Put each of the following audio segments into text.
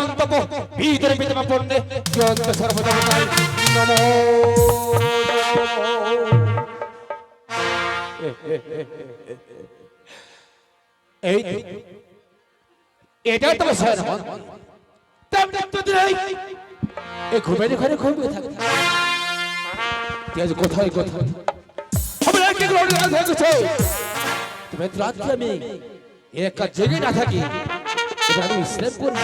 মন্তব্য ভিতরে বিদ্যমান পড়লে যন্ত্র সর্বদেবতায় নমো। এই এটা তোমার স্বয়ং এই ঘুমের ঘরে ঘুমিয়ে থাকে কোথায় কোথায় তুমি রাত্রে আমি একা জেগে না থাকি আমি স্নান করি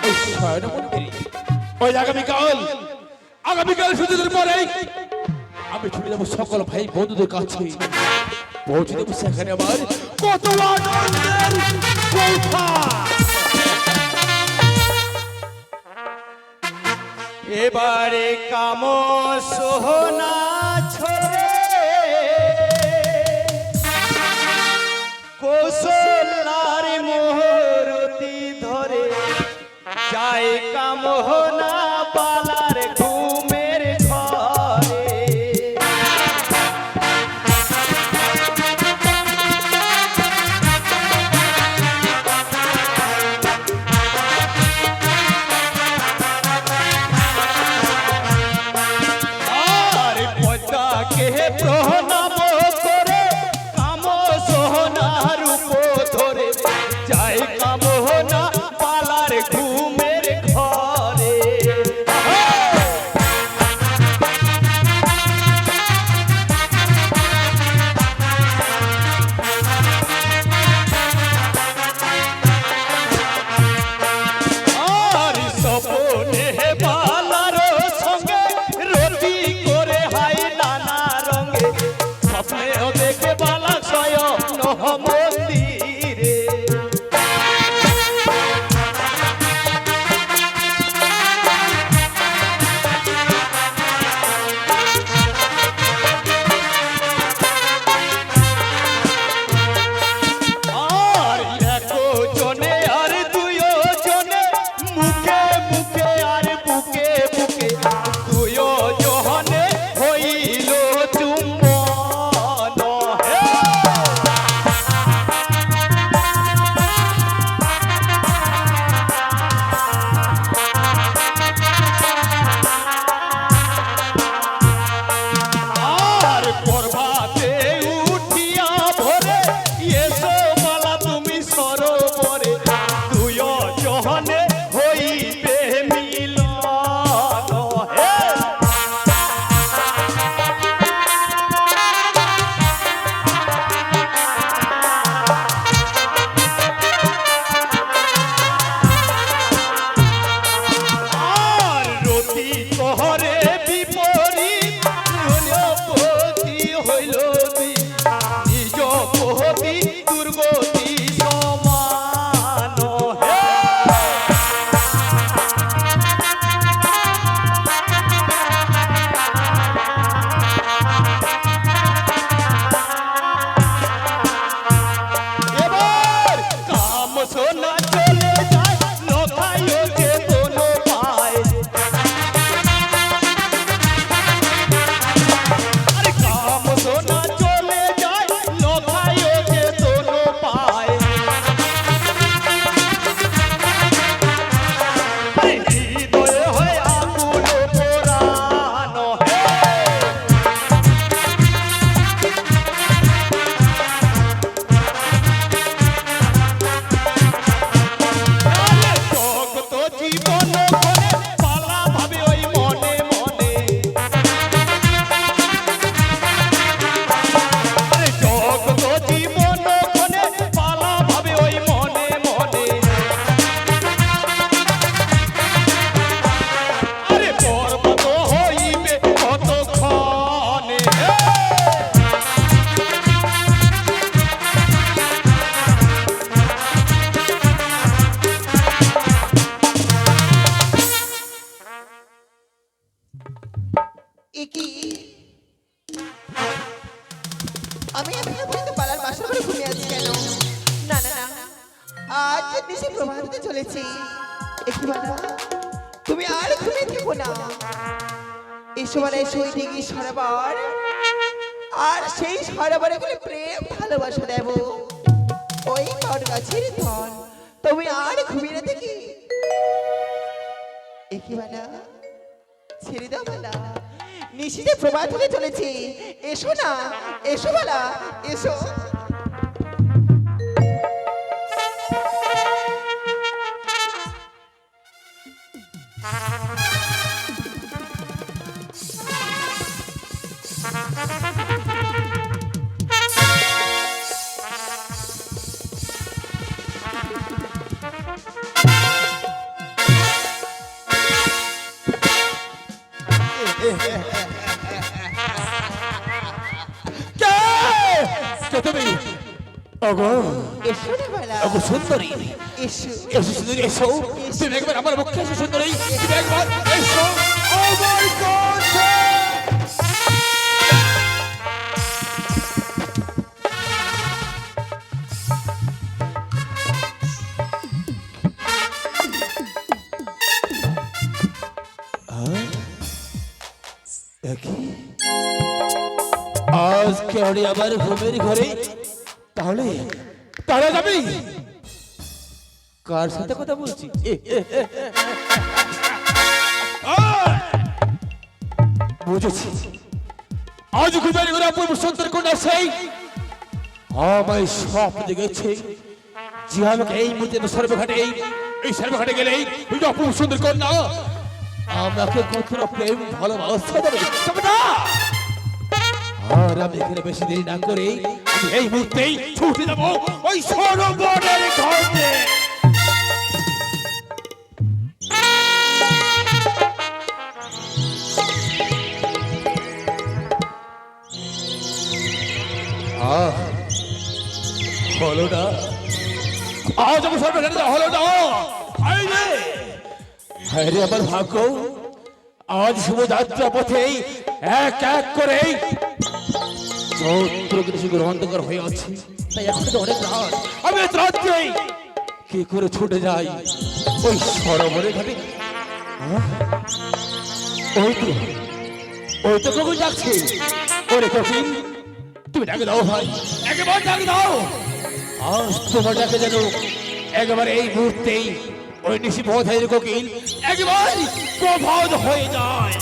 ওই স্বয়ং মন্দিরে। ওই আগামীকাল সুযোগের পরে আমি ছুটে যাবো সকল ভাই বন্ধুদের কাছে, পৌঁছে দেবো সেখানে আমার কত আনন্দের কথা। এবারে কাম সোহনা ছড়ে কৌশলার মোহরতি ধরে যায় কামহনা পালার ঘুমের ঘরে। আর পদ্মাকে প্রণাম করে কাম সোহনার ধরে যায় কামহনা পালার ঘুমের ঘরে। আর সপনে বালার সঙ্গে রতি করে হাই নানা রঙে স্বপ্নেও দেখে বালা স্বয়ং মন্দিরে। আর একজনে আর দুইজনে মুখে মুখে আর বুকে বুকে দুইজনে হইল চুম্বন। হে আর প্রভাতে উঠিয়া ভরে এসো মালা তুমি সরোবরে দুইজনে হইবে মিলন। হে আর রতি কহরে বিপরীত গুণপতি হইল নিজ পতি দুর্গতি সমান। হে এবার কাম সোনা চলে যায় নখাইও যে কোনো পায়। আরে কাম সোনা চলে যায় নখাইও যে কোনো পায়। আরে হৃদয়ে হয় আকুল পোড়ান। হে জগত জীবন করে পালা ভাবে ওই মনে মনে। আরে জগত জীবন করে পালা ভাবে ওই মনে মনে। আরে পর্বত হইবে কতক্ষণে। একি আমি এখনো পর্যন্ত পালার বাসা করে ঘুমিয়ে আছি কেন? না না না, আজ নিশে প্রভাত হতে চলেছে। একটু বাবা তুমি আর ঘুমিয়ে থেকো না, এসো মানে সইতে গিয়ে সরাবার আর সেই সরাবারে বলে প্রেম ভালোবাসা দেব ওই বট গাছের ধন। তুমি আর ঘুমিয়ে না থেকে একই বালা ছেড়ে দাও বালা, নিশিতে প্রভাত হতে চলেছে, এসো না, এসো বালা, এসো। কে তুমি? ওগো এসো না বালা, ওগো সুন্দরী, এসো। এসো সুন্দরী, এসো। তুমি একবার আমার মুখে এসো সুন্দরী, তুমি একবার এসো। ও মাই গড! আজ কেউ আবার ঘুমের ঘরে, তাহলে তাহলে যাবি কার সাথে কথা বলছি? বুঝেছি, আজ ঘুমের ঘরে অপূর্ব সুন্দর কন্যা সেই আমায় স্বপ্ন দেখেছে যে আমাকে এই মুহূর্তে সর্বঘাটে এই সর্বঘাটে গেলেই ওই অপূর্ব সুন্দর কন্যা আমাকে কতটা প্রেম ভালোবাসা দেবে। তবে না, আর আমি এখানে বেশি দেরি না করে আমি এই মুহূর্তেই ছুটে যাবো ওই সরোবরের ঘাটে। হলো না, আজ আমি সরোবরের ঘাটে হলো না। হায় রে আমার ভাগ্য, আজ শুভযাত্রা পথেই এক এক করে অন্ধকার হয়ে আছে। তাই এখন তো অনেক রাত, আমি এত রাত্রেই কি করে ছুটে যাই ওই সরোবরের ঘাটে। ওই তো কখন ডাকছে। ওরে কঠিন, তুমি ডাকে দাও ভাই, একেবারে ডাকে দাও। আজ তোমার ডাকে যেন একেবারে এই মুহূর্তেই ওই নিশি বোধের কোকিল একেবারে প্রভাত হয়ে যায়।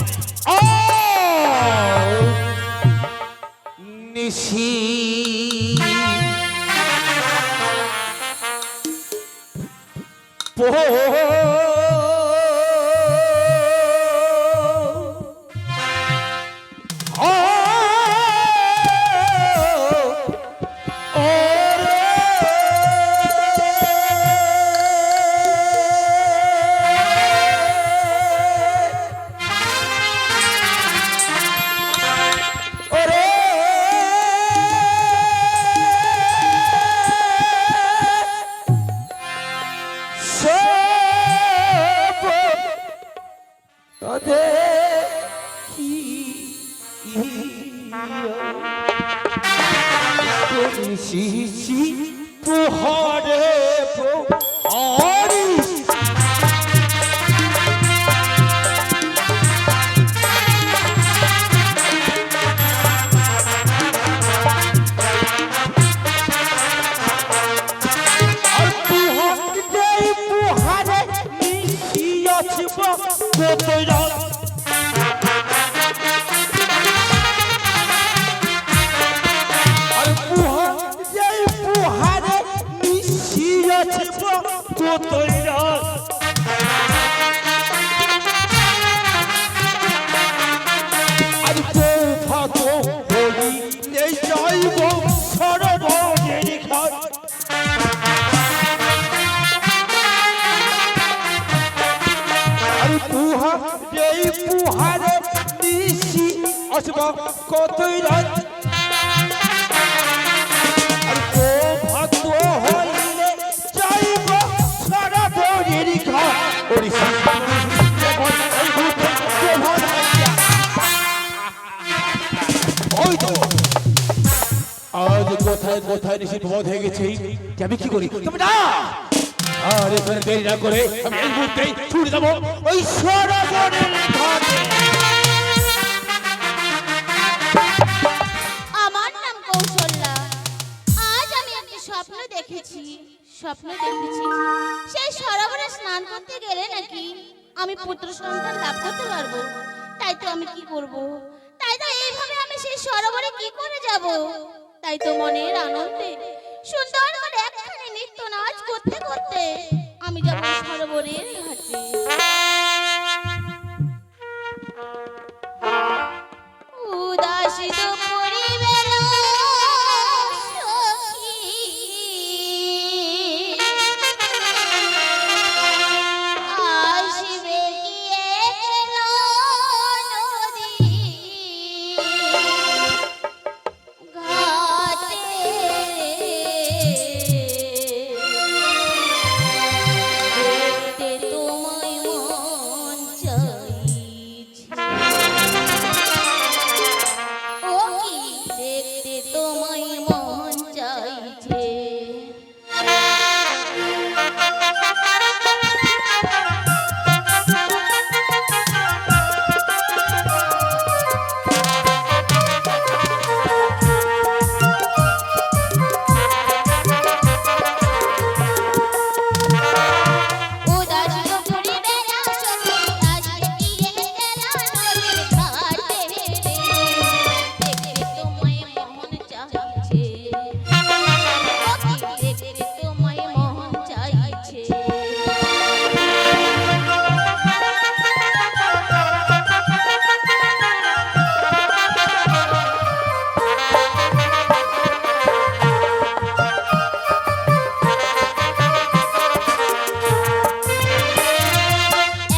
নিশি কতই রাত আজ কোথায় কোথায় নিশি প্রভাত হয়ে গেছে, আমি কি করি? তবে না, আর এখানে দেরি না করে আমি এই মুহূর্তেই ছুটে যাবো ওই সরোবরের ঘাটে। আমার নাম কৌশল্যা। আজ আমি একটা স্বপ্ন দেখেছি সেই সরোবরে স্নান করতে গেলে নাকি আমি পুত্র সন্তান লাভ করতে পারবো। তাই তো আমি কি করব? তাই তো এইভাবে আমি সেই সরোবরে কি করে যাব? তাই তো মনের আনন্দে সুন্দর করে একখানে নৃত্য নাচ করতে করতে আমি যাব সরোবরের ঘাটে। উদাসিত পরিবেলা সখী, আসিবে কি একলা নদী ঘাটে, দেখতে তোমায় মন চাইছে। ও কি দেখতে তোমায় মন চাইছে। উদাসীন পরিবেলা সখী, আসবে কি একলা নদীর ঘাটে, দেখতে তোমায় মন চাইছে। ও কি দেখতে তোমায় মন চাইছে।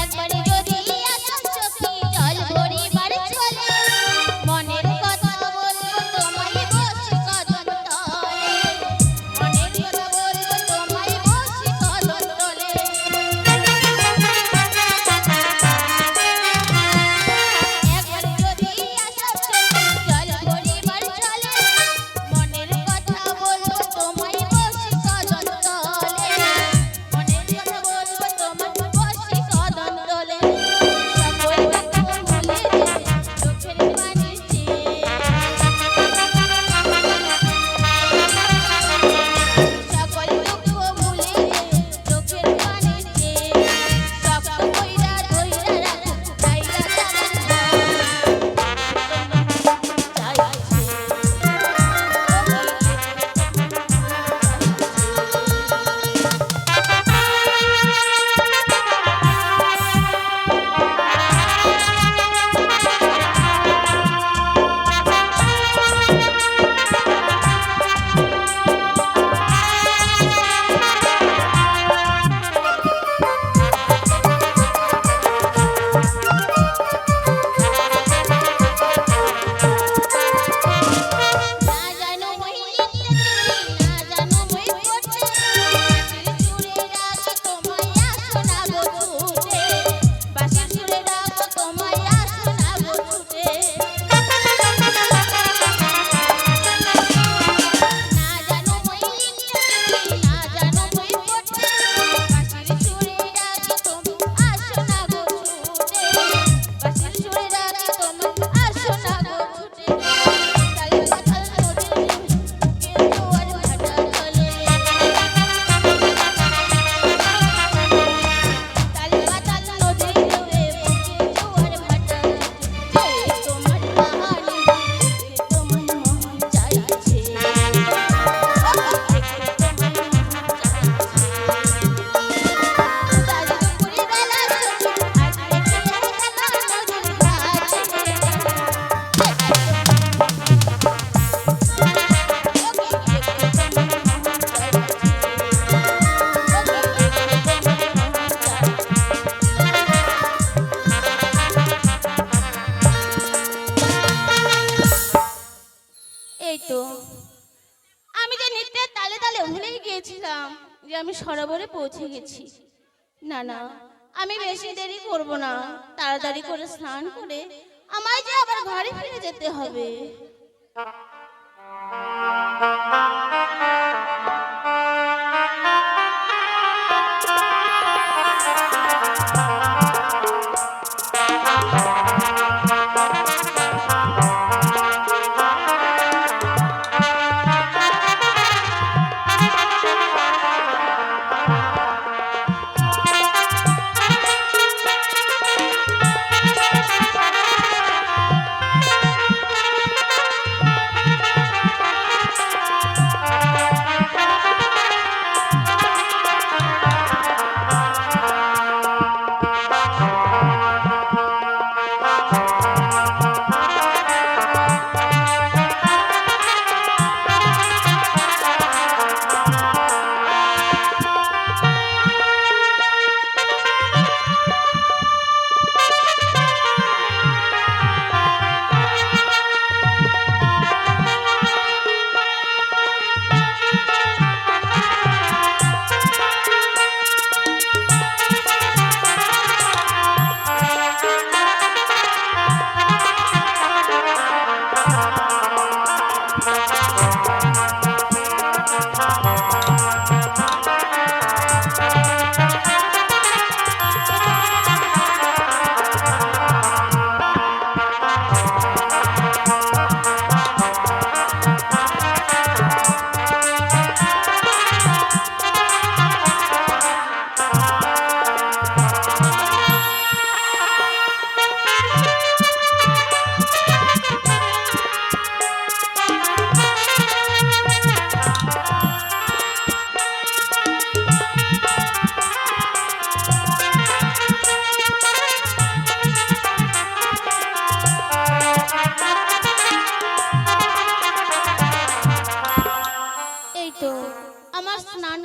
একবারে যদি আসো সখী, জল ভরিবার চলে, মনের কথা বলবো তোমায় বসে কদম তলে, মনের কথা বলবো তোমায় বসে কদম তলে। একবারে যদি আসো সখী, জল ভরিবার চলে, মনের কথা বলবো তোমায় বসে কদম তলে, মনের কথা বলবো তোমায় বসে কদম তলে। সকল দুঃখ ভুলে চোখের পানি চেয়ে, সকল দুঃখ ভুলে চোখের পানি চেয়ে, শক্ত কইরা ধইরা রাখো চাইলা তোমার না জানো মই লিখতে না জানো মই পড়তে, বাঁশির সুরে রাখি তোমায় আসো না গো ছুটে, বাঁশির সুরে রাখো তোমায় আসো না গো ছুটে। না জানো মই লিখতে না জানো মই পড়তে, বাঁশির সুরে রাখি তোমায় আসো না গো ছুটে, বাঁশির সুরে রাখি তোমায় আসো না গো ছুটে। তালে মাথার নদীর বুকে জোয়ার ভাটা চলে, তালে মাথার নদীর বুকে জোয়ার ভাটা চলে, তোমার কাহানি দেখতে তোমার মন চাইছে। উদাসীন পরিবেলা সখী, আসবে কি একলা নদীর ঘাটে, এই তো আমি যে নৃত্যের তালে তালে ভুলেই গিয়েছিলাম যে আমি সরোবরে পৌঁছে গেছি। না না, আমি বেশি দেরি করব না, তাড়াতাড়ি করে স্নান করে আমায় যে আবার ঘরে ফিরে যেতে হবে।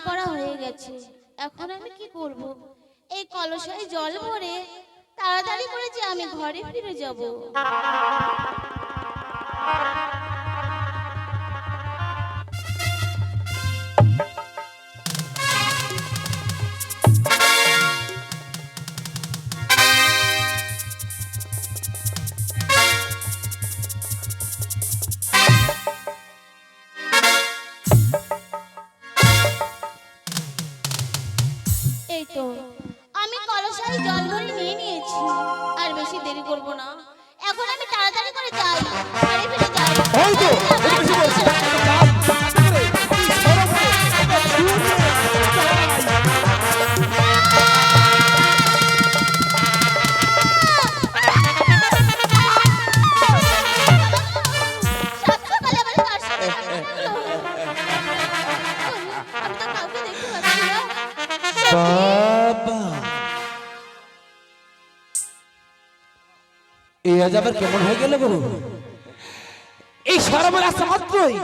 করা হয়ে গেছে, এখন আমি কি করব? এই কলসায় জল ভরে তাড়াতাড়ি করে যে আমি ঘরে ফিরে যাব। এই তো আমি কলসায় জল ভরে নিয়ে নিয়েছি, আর বেশি দেরি করব না, এখন আমি তাড়াতাড়ি করে যাই, ঘরে ফিরে যাই। ওই তো এটা বেশি বলছে সকালবেলা আবার কার সাথে? আমি তো কাউকে দেখতে পাচ্ছি না। বাবা এই আজ আবার কেমন হয়ে গেল গো? এই সরবের আসা মাত্রই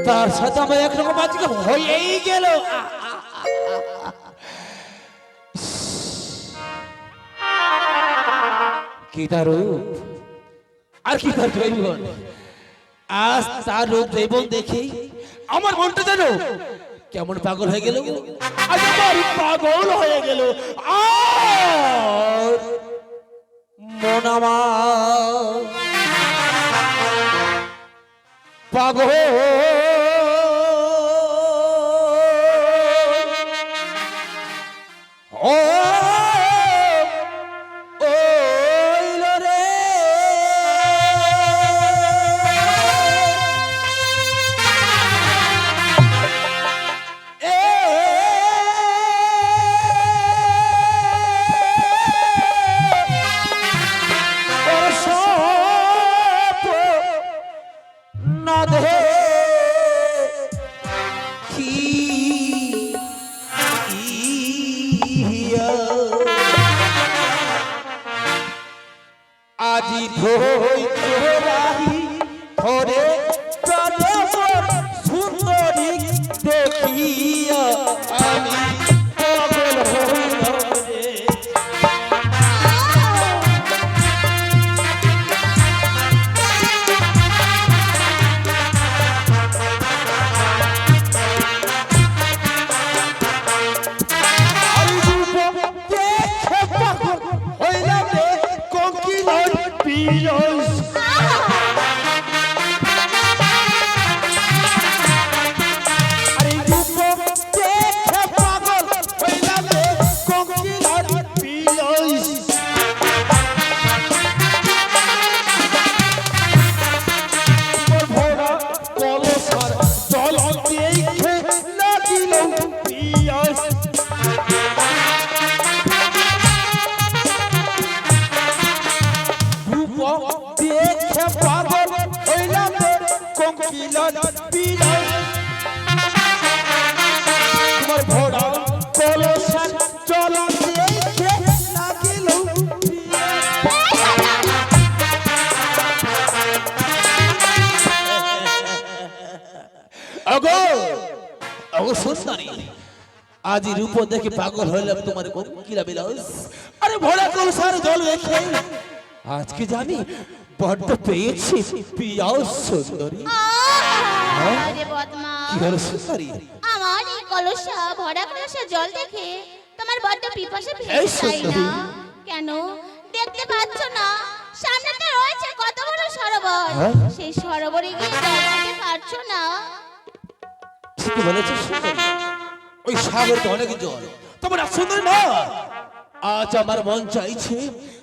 তার সাথে আমার একরকম আজকে হয়েই গেল। কি তার রূপ আর কি তার জৈবন, আজ তার রূপ জৈবন দেখেই আমার মনটা যেন কেমন পাগল হয়ে গেল গো। আজ আমার পাগল হয়ে গেল আর মন আমার পাগল ও ওইল রে আজি ধই তোরাহি ধরে প্রাণবর সুন্দরী দেখিয়া আমি পাগল হইলাম রে। আরে রূপ দেখে পাগল হইলাম রে, কোকিলার পিয়াস। আরে রূপ দেখে পাগল হইলাম রে, কোকিলার পিয়াস। ভরা কলসার জল দেখে লাগিল পিয়াস। রূপ দেখে পাগল হইলাম রে, কোকিলার পিয়াস। তোমার ভরা কলসার জল দেখে লাগিল আগো আগো সুন্দরী, আজ রূপ দেখে পাগল হইলাম তোমার কোকিলা বিলাস। আরে ভরা কলসার জল দেখে আজকে জানি বড্ড পেয়েছি পিয়াস সুন্দরী। আরে বদমা, কি হলো সুন্দরী? আমার এই কলসা ভরা কলসা জল দেখে তোমার বড্ড পিপাসা এই পেয়েছে তাই সুন্দরী। না? কেন দেখতে পাচ্ছ না সামনেতে রয়েছে কত বড় সরোবর, হ্যাঁ? সেই সরোবরে গিয়ে জল খেতে পারছো না? ঠিকই বলেছিস সুন্দরী, ওই সাগর তো অনেক জল, তোমার সুন্দরী না। আজ আমার মন চাইছে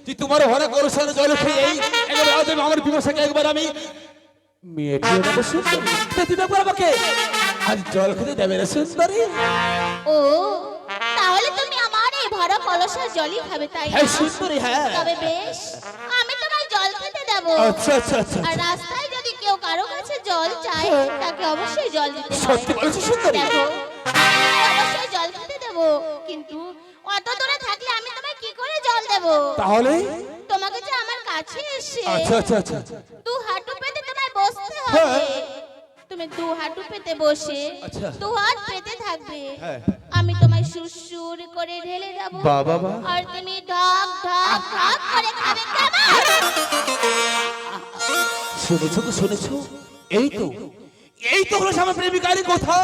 যে তোমার ভরা কলসার জল খেয়ে একবার আজ আমার পিপাসাকে একবার আমি মেটিয়ে দেবো সুন্দরী। তা তুমি একবার আমাকে আজ জল খেতে দেবে না সুন্দরী? ও তাহলে তুমি আমার এই ভরা কলসা জলই খাবে তাই না? হ্যাঁ সুন্দরী, হ্যাঁ। তবে বেশ, আমি তোমায় জল খেতে দেবো। আচ্ছা আচ্ছা আচ্ছা আর রাস্তায় যদি কেউ কারো কাছে জল চায় তাকে অবশ্যই জল দিতে হয়। সত্যি বলেছো সুন্দরী? দেখো, আমি অবশ্যই জল খেতে দেবো, কিন্তু অত দূরে থাকলে আমি তোমায় কি করে জল দেবো? তাহলে তোমাকে যে আমার কাছে এসে আচ্ছা আচ্ছা আচ্ছা দু হাঁটু পেতে তোমায় বসতে হ্যাঁ। হবে। তুমি দু হাঁটু পেতে বসে আচ্ছা। দু হাত পেতে থাকবে হ্যাঁ। আমি তোমায় সুরসুর করে ঢেলে দেব বাহ, বাহ, বাহ। আর তুমি ঢক ঢক ঢক করে খাবে কেমন? শুনেছো তো শুনেছো? এই তো হলো আমার প্রেমিকারই কথা।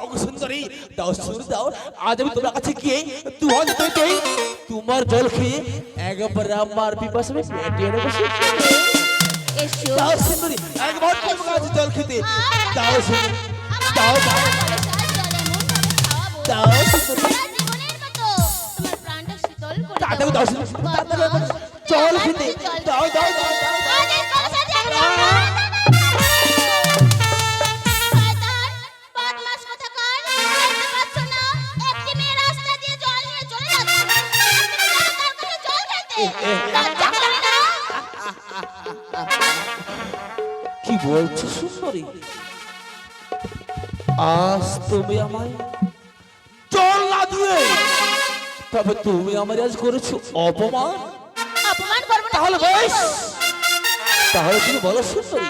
ওগো সুন্দরী, দাও সুর দাও। আজ আমি তোমার কাছে গিয়ে তোমার পেটে তোমার জল খেয়ে একবার আমার পিপাসা পেটিয়ে নেবো। এসো দাও সুন্দরী, একবার তোমার কাছে জল খেতে দাও সুন্দরী, দাও দাও দাও সুন্দরী, তাড়াতাড়ি দাও সুন্দরী, তাড়াতাড়ি একবার জল খেতে দাও দাও দাও দাও দাও। কি বলছো সুন্দরী? আজ তুমি আমায় জল না দিয়ে তবে তুমি আমার আজ করেছো অপমান। অপমান করবো না তাহলে বেশ, তাহলে তুমি বলো সুন্দরী,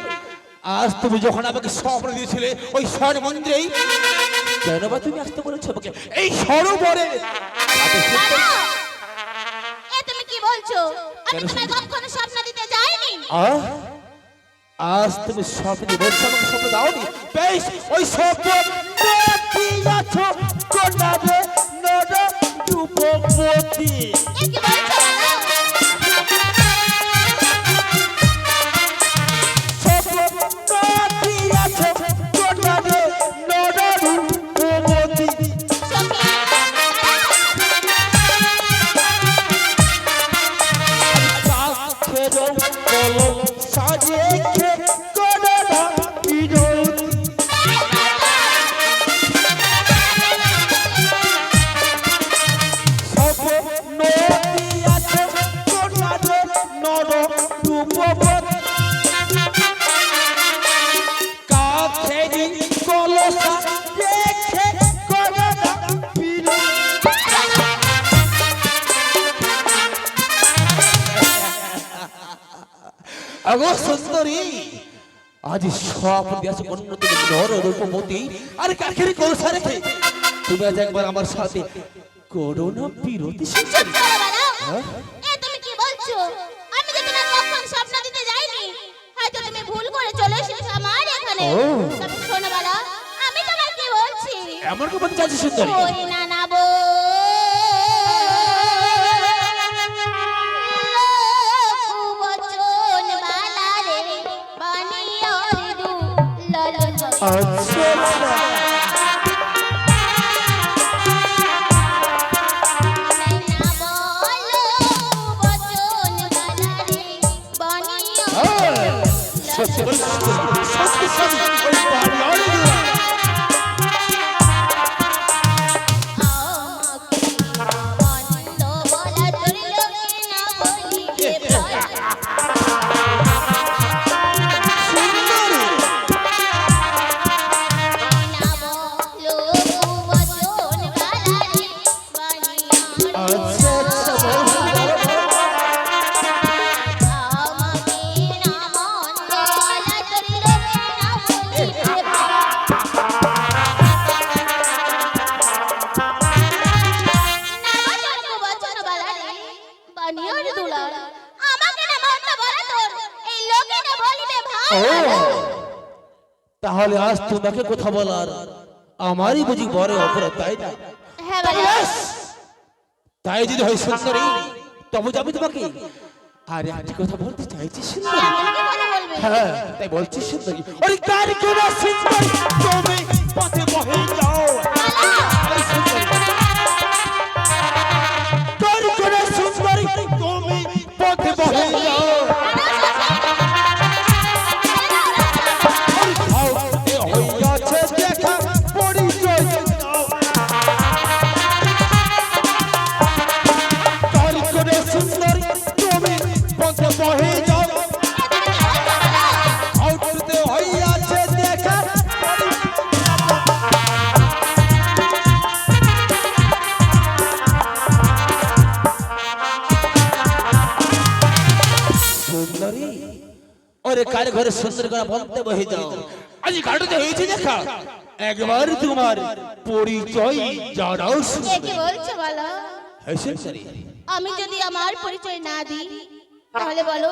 আজ তুমি যখন আমাকে স্বপ্ন দিয়েছিলে ওই স্বর্ণ মন্দিরেই, কেন বা তুমি আসতে বলেছো আমাকে এই সরোবরে? এ তুমি কি বলছো? আমি কেন তোমায় কখনো স্বপ্ন দিতে যাইনি। আহ, আজ তুমি স্বপ্ন বলছো, আমাকে স্বপ্ন দাওনি। বেশ, ওই স্বপ্ন দিয়েছো কোনারে নর রূপবতী। এ কি বলছো বলো? স্বপ্ন দিয়েছো কোনারে নর রূপবতী। সখী, খেরো কলম সাজিয়ে খে করে না বিরোধী। স্বপ্ন দিয়েছো কোনারে নর রূপবতী। কাছেরি কলসা রেখে করে না বিরোধী। আগো সুন্দরী, আজ সব দিয়েছে উন্নত নর রূপবতী আর কাঠের কলসা রেখে তুমি আজ একবার আমার সাথে করোনা বিরোধী সুন্দরী। চুপ করে বলো। এ তুমি কি বলছো? আমি যে তোমায় কখনো স্বপ্ন দিতে যাইনি। হয়তো তুমি ভুল করে চলে এসেছো আমার এখানে। ও। তবে শোনো বলো, আমি তোমায় কি বলছি? এমন কি বলতে চাচ্ছি সুন্দরী? ওই না নাবো বচন বালা রে বানিয়ার দু লালন আচ্ছা না বলো বচন বালা রে বানিয়ার সত্যি বলছি, সত্যি সত্যি ওই বাড়ি অনেক দূর। আনন্দ বলা তোর লোকে না বলিবে ভয় না বলো বচন বালা রে বানিয়ার আচ্ছা আচ্ছা বল বল, বল। আমাকে না মন্দ বলা তোর লোকে না বলিবে বচন বালা রে বানিয়ার দুলাল আমাকে না মন্দ বলা তোর এই লোকে না বলিবে ও, ভাই তাহলে আজ তোমাকে কথা বলার আমারই বুঝি বড় অপরাধ, তাই না? হ্যাঁ বাবা তাই যদি হয় সুন্দরী, তবে যাবে তোমাকে আর একটি কথা বলতে চাইছি সুন্দরী। এমন কি কথা বলবে হ্যাঁ, তাই বলছি সুন্দরী, ওরে কার কোন সুন্দরী তুমি পথে বহে যাও। আরে সুন্দরী, কার কোন সুন্দরী তুমি পথে বহে যাও। এ হইয়াছে দেখা পরিচয় দাও। কার কোন সুন্দরী তুমি পথে বহে যাও। আউটতে হইয়াছে দেখা সুন্দরী, ওরে কার ঘরে সুন্দর করে বলতে বহে যাও। আজ ঘাটতে হয়েছে দেখা একবার তোমার পরিচয় জানাও কে কি বলছো বলো? হ্যাঁ সুন্দরী, আমি যদি আমার পরিচয় না দিই তাহলে বলো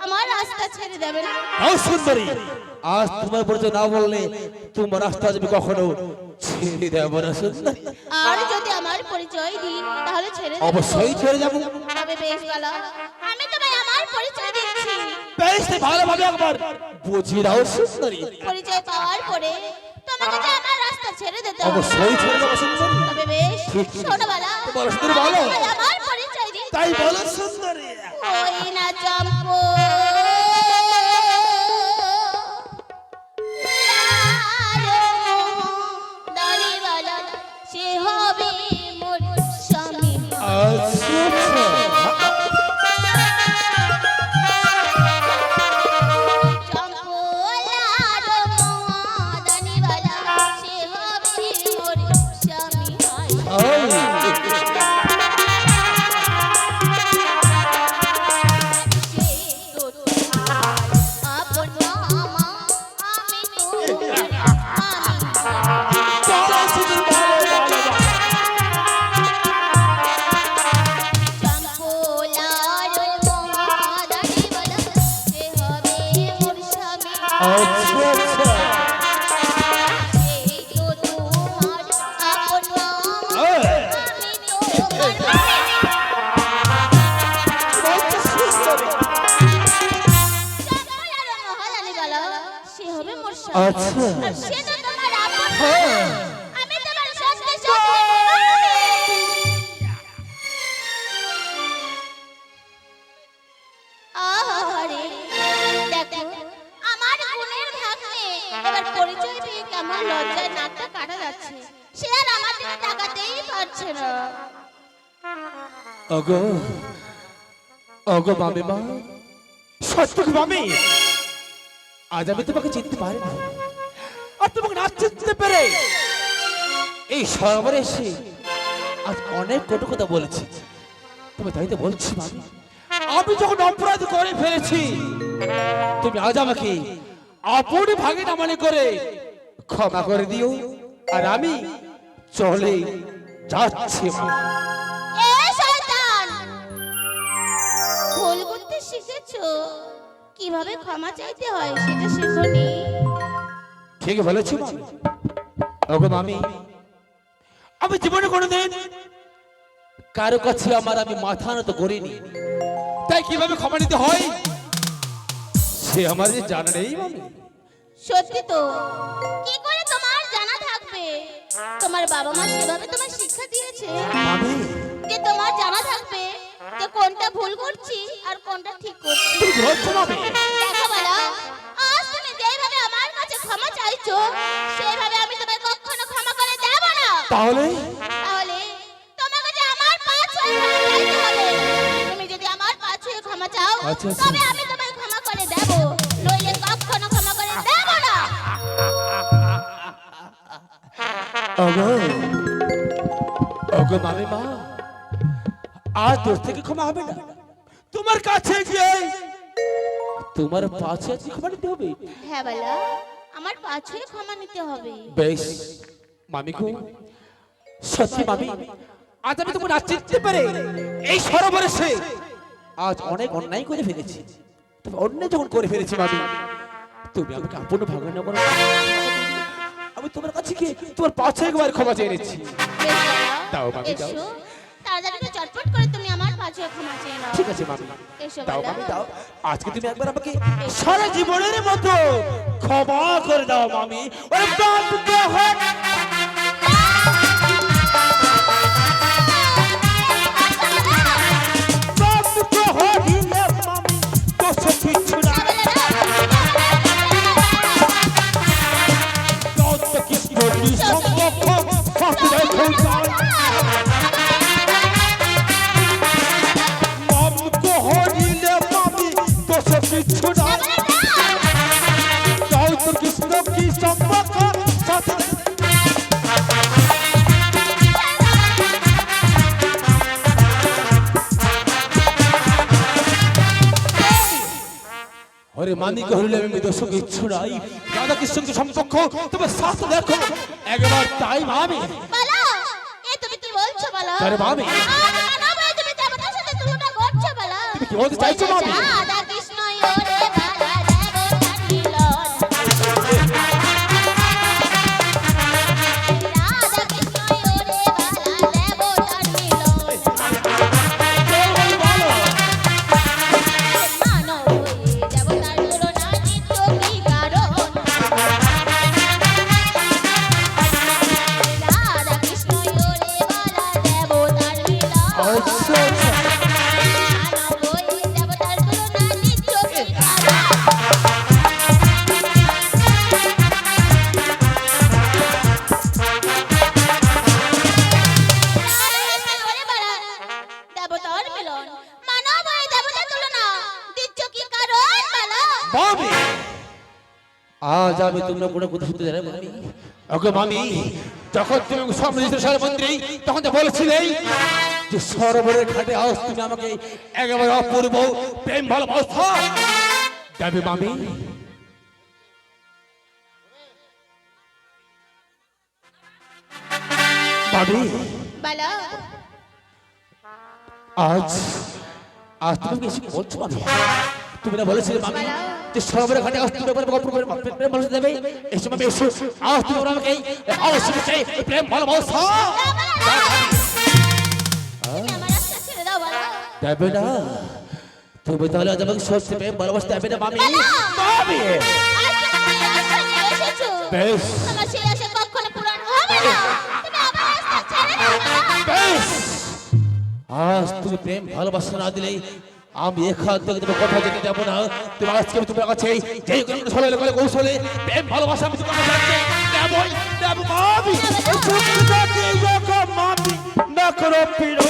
আমার রাস্তা ছেড়ে দেবে না? হ্যাঁ সুন্দরী, আজ তোমার পরিচয় না বললে তোমার রাস্তা যাবে কখনো ছেড়ে দেবো না সুন্দরী। আর যদি আমার পরিচয় দিই তাহলে ছেড়ে দেবে? অবশ্যই ছেড়ে যাবো। তবে বেশ বলো, আমি তোমায় আমার পরিচয় দিচ্ছি। বেশ ভালোভাবে একবার বুঝিয়ে দাও সুন্দরী। পরিচয় পাওয়ার পরে তোমাকে যে আমার রাস্তা ছেড়ে দিতে হবে। অবশ্যই ছেড়ে যাবো সুন্দরী। তবে বেশ শোনো বলো, বলো সুন্দরী, বলো। আমি আমার পরিচয় দিই। তাই বলো সুন্দরী। ওই না চম্পো দাড়িওয়ালা, সে হবে মোর স্বামী। আচ্ছা আচ্ছা। চম্পলার দাড়িওয়ালা, সে হবে মোর স্বামী। আপন মামা আমি তো চম্পলার দাড়িওয়ালা, সে হবে মোর স্বামী। আচ্ছা আচ্ছা। এই তো তোমার আপন মামা, আমি তোমার চম্পলার মহারানীবালা, সে হবে মোর স্বামী। আচ্ছা। আর সে তো তোমার আপন হ্যাঁ। আমি তোমার সত্যি সত্যি বিবাহিত। আহারে, দেখো আমার গুণের ভাগ্যে এবার পরিচয় পেয়ে কেমন লজ্জায় নাকটা কাটা যাচ্ছে। সে আর আমার দিকে তাকাতেই পারছে না। ওগো ওগো মামি মা, সত্যি গো মামি, আজ আমি তোমাকে চিনতে পারি না, আর তোমাকে না চিনতে পেরে এই সরবরে এসে আজ অনেক কটু কথা বলেছি। তুমি তাই তো বলছি মামি, আমি যখন অপরাধ করে ফেলেছি তুমি আজ আমাকে আপন ভাগে না মনে করে ক্ষমা করে দিও, আর আমি চলে যাচ্ছি মামি। এ শয়তান, ভুল করতে শিখেছো, কিভাবে ক্ষমা চাইতে হয় সেটা শেখোনি। ঠিক বলেছি মামি। ওগো মামি, আমি জীবনে কোনোদিন কারো কাছে আমি মাথা নত করিনি, তাই কিভাবে ক্ষমা নিতে হয় সে আমার যে জানা নেই মামি। সত্যি তো, কি করে তোমার জানা থাকবে? তোমার বাবা মা সেভাবে তোমার শিক্ষা দিয়েছে মামি যে তোমার জানা থাকবে যে কোনটা ভুল করছি আর কোনটা ঠিক করছি। তুমি কি বলছো মামি? দেখো বালা, আজ তুমি যেভাবে আমার কাছে ক্ষমা চাইছো সেভাবে আমি তোমায় কখনো ক্ষমা করে দেব না। তাহলে তাহলে তোমাকে যে আমার পা ছুঁয়ে ক্ষমা চাইতে হবে। তুমি যদি আমার পা ছুঁয়ে ক্ষমা চাও আচ্ছা, আচ্ছা। তবে আমি তোমায় ক্ষমা করে দেব, নইলে কখনো ক্ষমা করে দেব না। ওগো ওগো মামি মা, আজ তোর থেকে ক্ষমা হবে না, তোমার কাছে গিয়ে তোমার পাছে আজকে ক্ষমা নিতে হবে। হ্যাঁ বালা, আমার পা ছুঁয়ে ক্ষমা নিতে হবে। বেশ মামি গো, সত্যি মামি, আজ আমি তোমাকে না চিনতে পারে এই সরোবরে সে আজ অনেক অন্যায় করে ফেলেছি। তবে অন্যায় যখন করে ফেলেছি মামি, তুমি আমাকে আপন ভাগে না করে আমি তোমার কাছে গিয়ে তোমার পাছে একবার ক্ষমা চেয়ে নিচ্ছি। বেশ বালা, দাও মামি, দাও। এসো, তাড়াতাড়ি করে চটপট করে তুমি আমার পা ছুঁয়ে ক্ষমা চেয়ে নাও। ঠিক আছে মামি, এসো দাও বালা। মামি, দাও। আজকে তুমি একবার আমাকে সারা জীবনের মতো ক্ষমা করে দাও মামি। ওরে বাপ গো হট, বাপ গো হরিলে মামি, তো সব কিছু না। কত কিছু বলি সম্ভব ফাটে দেখো যায়। বাপ গো হরিলে মামি, তো সব কিছু না। কত কৃষ্ণ কি সম্ভব ফাটে ওরে ওরে মানিকে হরিলে আমি দর্শক ইচ্ছু নাই রাধা কৃষ্ণকে সম্পর্ক তবে শাস্ত্র দেখো একবার তাই মামি বলো এ তুমি কি বলছো বলো আরে মামি না ভাই তুমি দেবতার সাথে তুলনা করছো বলো তুমি কি বলতে চাইছো মামি রাধা কৃষ্ণ ওরে বালা দেবতার মিলন রাধা কৃষ্ণ ওরে বালা দেবতার মিলন মানব হয়ে দেবতার তুলনা নিত্য কি কারণ রাধা কৃষ্ণ ওরে বালা দেবতার মিলন আচ্ছা আচ্ছা মানব হয়ে দেবতার তুলনা নিত্য কি কারণ দেবতার মিলন মানব হয়ে দেবতার তুলনা দিচ্ছ কি কারণ বলো মামি আজ আমি তোমরা কোনো কথা শুনতে জানো মামি ওকে মামি যখন তুমি সমৃদ্ধ সার মন্ত্রী তখন তো বলেছিলে যে সরোবরের ঘাটে আজ তুমি আমাকে একেবারে অপূর্ব প্রেম ভালোবাসা যাবে মামি মামি বলো আজ আজ তুমি কিছু বলছো মামি তুমি না বলেছিলে মামি যে সরোবরের ঘাটে আজ তুমি একবার অপূর্ব প্রেম ভালোবাসা দেবে এসে মামি এসো আজ তুমি আমাকে অবশ্যই প্রেম ভালোবাসা তুমি আমার রাস্তা ছেড়ে দাও বলো দেবে না তুমি তাহলে আজ আমাকে সত্যি প্রেম ভালোবাসা দেবে না মামি বলো। মামি আজকে তুমি রাস্তা নিয়ে এসেছো বেশ তোমার সেই আশা কখনো পূরণ হবে না তুমি আমার রাস্তা ছেড়ে দাও বলো বেশ আজ তুমি প্রেম ভালোবাসা না দিলেই আমি এখান থেকে তোমার কথা যেতে দেবো না তুমি আজকে আমি তোমার কাছে যেই কোনো সবাই করে কৌশলে প্রেম ভালোবাসা আমি তোমার কাছে দেবই দেব মামি মামি না করো পিরো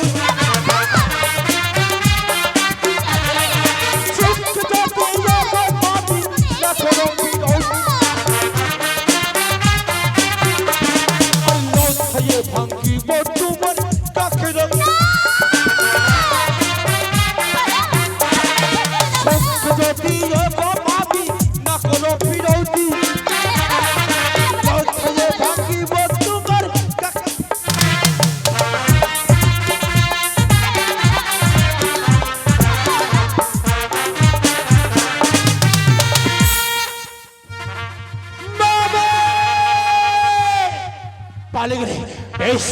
পালে গেলে বেশ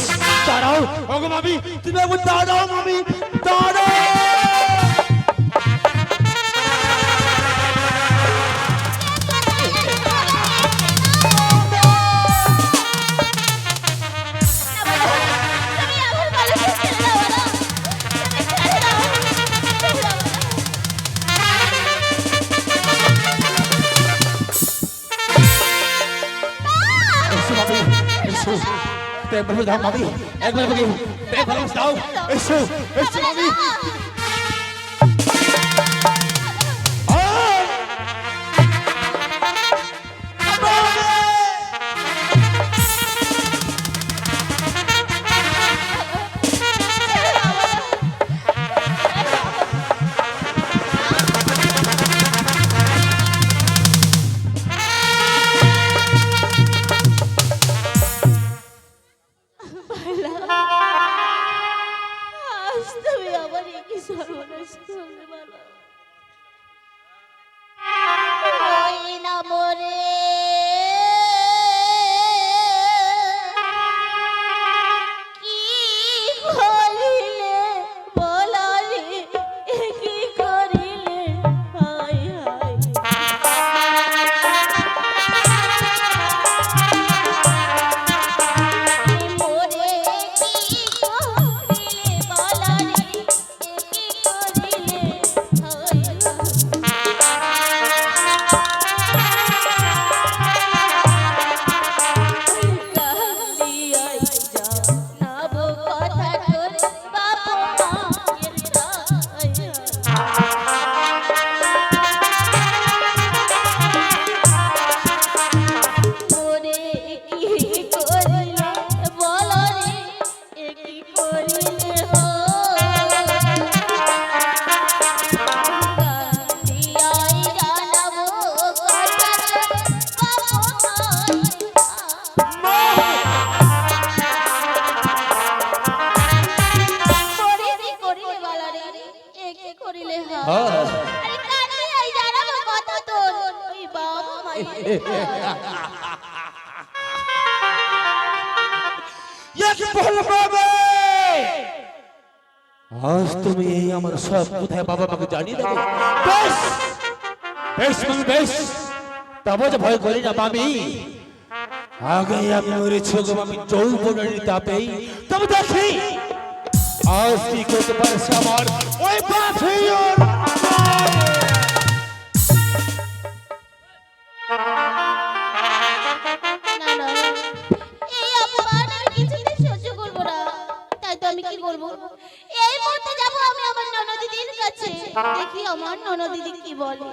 দাঁড়াও ওগো মামি তুমি একবার দাঁড়াও মামি দাঁড়াও তুমি আমার ভালোবাসা ছেড়ে দাও বলো তুমি ছেড়ে দাও ছেড়ে দাও এসো মামি এসো প্রেম ভালোবাসা দাও মামি একবার মামি প্রেম ভালোবাসা দাও এসো এসো মামি আজ তুমি আমার কি সর্বনাশ করলে বলো ওই না মরে কি করিলে বলো রে কি করিলে হায় হায় মোরে কি করিলে বলো রে কি করিলে হায় হায় মাগে আজ তুমি এই আমার সব কোথায় বাবা মাকে জানিয়ে দেবে বেশ বেশ মামি বেশ তবে যে ভয় করি না মামি আগে আমি মরেছি গো মামি যৌবনের তাপেই তবে দেখি আজ কি করতে পারছে আমার ওই পাথর না না এই অপমান আমি কিছুতেই সহ্য করব না। তাই তো আমি কি করব, এই মুহূর্তে যাব আমি আমার ননদিদির কাছে, দেখি আমার ননদিদি কি বলে।